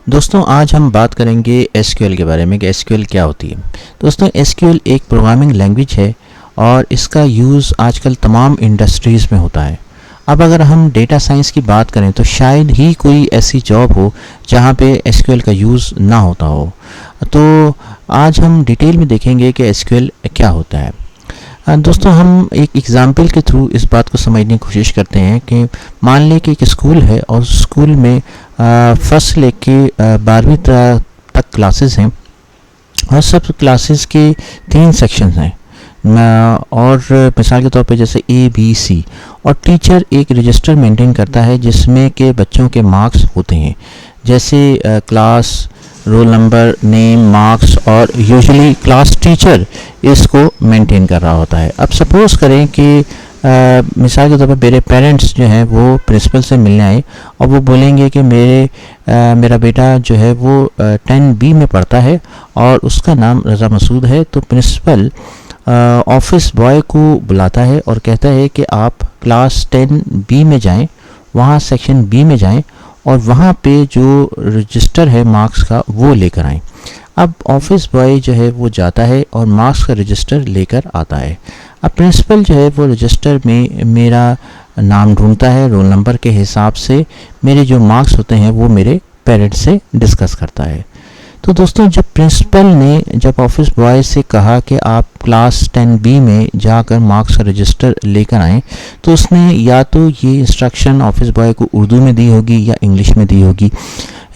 दोस्तों आज हम बात करेंगे एसक्यूएल के बारे में कि एसक्यूएल क्या होती है। दोस्तों एसक्यूएल एक प्रोग्रामिंग लैंग्वेज है और इसका यूज़ आजकल तमाम इंडस्ट्रीज़ में होता है। अब अगर हम डेटा साइंस की बात करें तो शायद ही कोई ऐसी जॉब हो जहां पे एसक्यूएल का यूज़ ना होता हो। तो आज हम डिटेल में देखेंगे कि एसक्यूएल क्या होता है। दोस्तों हम एक एग्ज़ाम्पल के थ्रू इस बात को समझने की कोशिश करते हैं कि मान लें कि एक स्कूल है और स्कूल में फर्स्ट लेके 12वीं तक क्लासेस हैं और सब क्लासेस के 3 सेक्शंस हैं और मिसाल के तौर पे जैसे ए बी सी, और टीचर एक रजिस्टर मेंटेन करता है जिसमें के बच्चों के मार्क्स होते हैं, जैसे class, roll number, name, marks, और यूजुअली क्लास टीचर इसको मेंटेन कर रहा होता है। अब सपोज़ करें कि मिसाल के तौर पर मेरे पेरेंट्स जो हैं वो प्रिंसिपल से मिलने आए और वो बोलेंगे कि मेरा बेटा जो है वो 10B में पढ़ता है और उसका नाम रज़ा मसूद है। तो प्रिंसिपल ऑफिस बॉय को बुलाता है और कहता है कि आप क्लास 10B में जाएं, वहाँ सेक्शन B में जाएं और वहाँ पे जो रजिस्टर है मार्क्स का वो लेकर आएँ। अब ऑफिस बॉय जो है वो जाता है और मार्क्स का रजिस्टर लेकर आता है। अब प्रिंसिपल जो है वो रजिस्टर में मेरा नाम ढूंढता है, रोल नंबर के हिसाब से मेरे जो मार्क्स होते हैं वो मेरे पेरेंट्स से डिस्कस करता है। तो दोस्तों जब प्रिंसिपल ने जब ऑफिस बॉय से कहा कि आप क्लास 10B में जाकर मार्क्स का रजिस्टर लेकर आएँ, तो उसने या तो ये इंस्ट्रक्शन ऑफिस बॉय को उर्दू में दी होगी या इंग्लिश में दी होगी,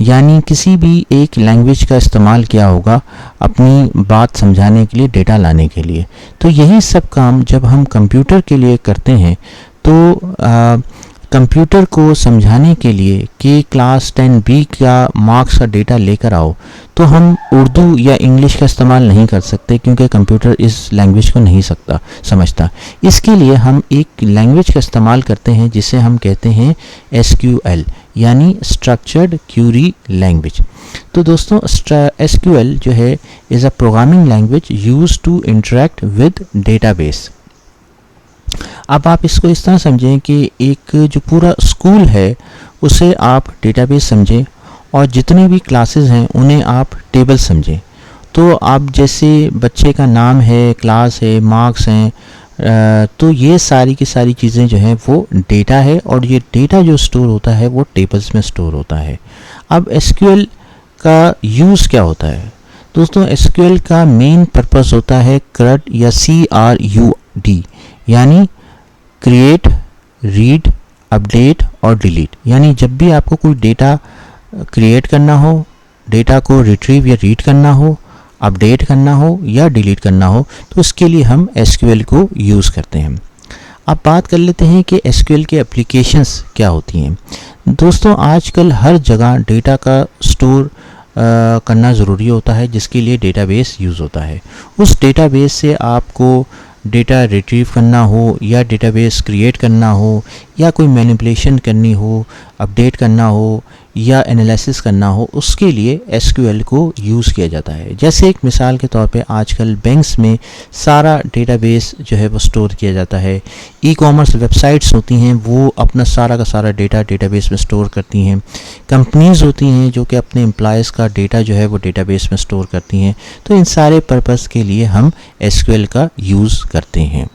यानी किसी भी एक लैंग्वेज का इस्तेमाल किया होगा अपनी बात समझाने के लिए, डेटा लाने के लिए। तो यही सब काम जब हम कंप्यूटर के लिए करते हैं तो कंप्यूटर को समझाने के लिए कि क्लास 10B का मार्क्स का डेटा लेकर आओ, तो हम उर्दू या इंग्लिश का इस्तेमाल नहीं कर सकते क्योंकि कंप्यूटर इस लैंग्वेज को नहीं समझता। इसके लिए हम एक लैंग्वेज का इस्तेमाल करते हैं जिसे हम कहते हैं SQL, यानी स्ट्रक्चर्ड क्यूरी लैंग्वेज। तो दोस्तों SQL जो है is a programming language used to interact with database. अब आप इसको इस तरह समझें कि एक जो पूरा स्कूल है उसे आप डेटाबेस समझें और जितनी भी क्लासेस हैं उन्हें आप टेबल समझें। तो आप जैसे बच्चे का नाम है, क्लास है, मार्क्स हैं, तो ये सारी की सारी चीज़ें जो हैं वो डेटा है और ये डेटा जो स्टोर होता है वो टेबल्स में स्टोर होता है। अब SQL का यूज़ क्या होता है? दोस्तों SQL का मेन पर्पस होता है CRUD या CRUD, यानी क्रिएट, रीड, अपडेट और डिलीट। यानी जब भी आपको कोई डेटा क्रिएट करना हो, डेटा को रिट्रीव या रीड करना हो, अपडेट करना हो या डिलीट करना हो, तो उसके लिए हम SQL को यूज़ करते हैं। अब बात कर लेते हैं कि SQL के एप्लीकेशंस क्या होती हैं। दोस्तों आजकल हर जगह डेटा का स्टोर करना ज़रूरी होता है, जिसके लिए डेटाबेस यूज़ होता है। उस डेटाबेस से आपको डेटा रिट्रीव करना हो या डेटाबेस क्रिएट करना हो या कोई मैनिपुलेशन करनी हो, अपडेट करना हो या एनालिसिस करना हो, उसके लिए SQL को यूज़ किया जाता है। जैसे एक मिसाल के तौर पे आजकल बैंक्स में सारा डेटाबेस जो है वो स्टोर किया जाता है। ई-कॉमर्स वेबसाइट्स होती हैं वो अपना सारा का सारा डेटा डेटाबेस में स्टोर करती हैं। कंपनीज़ होती हैं जो कि अपने एम्प्लॉयज़ का डेटा जो है वो डेटाबेस में स्टोर करती हैं। तो इन सारे पर्पस के लिए हम SQL का यूज़ करते हैं।